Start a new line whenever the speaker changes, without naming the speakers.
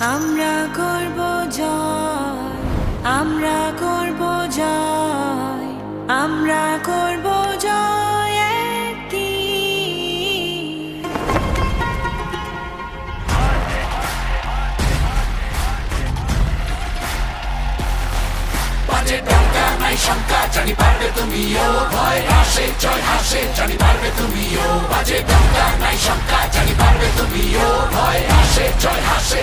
আমরা করব জয়, আমরা করব জয়, আমরা করব জয় একদিন।
বাজে ডঙ্কা নাই শঙ্কা, জানি পারবে তুমিও, ভয় হাসে জয় হাসে জানি পারবে তুমিও। বাজে ডঙ্কা নাই শঙ্কা, জানি পারবে তুমিও, ভয় হাসে জয় হাসে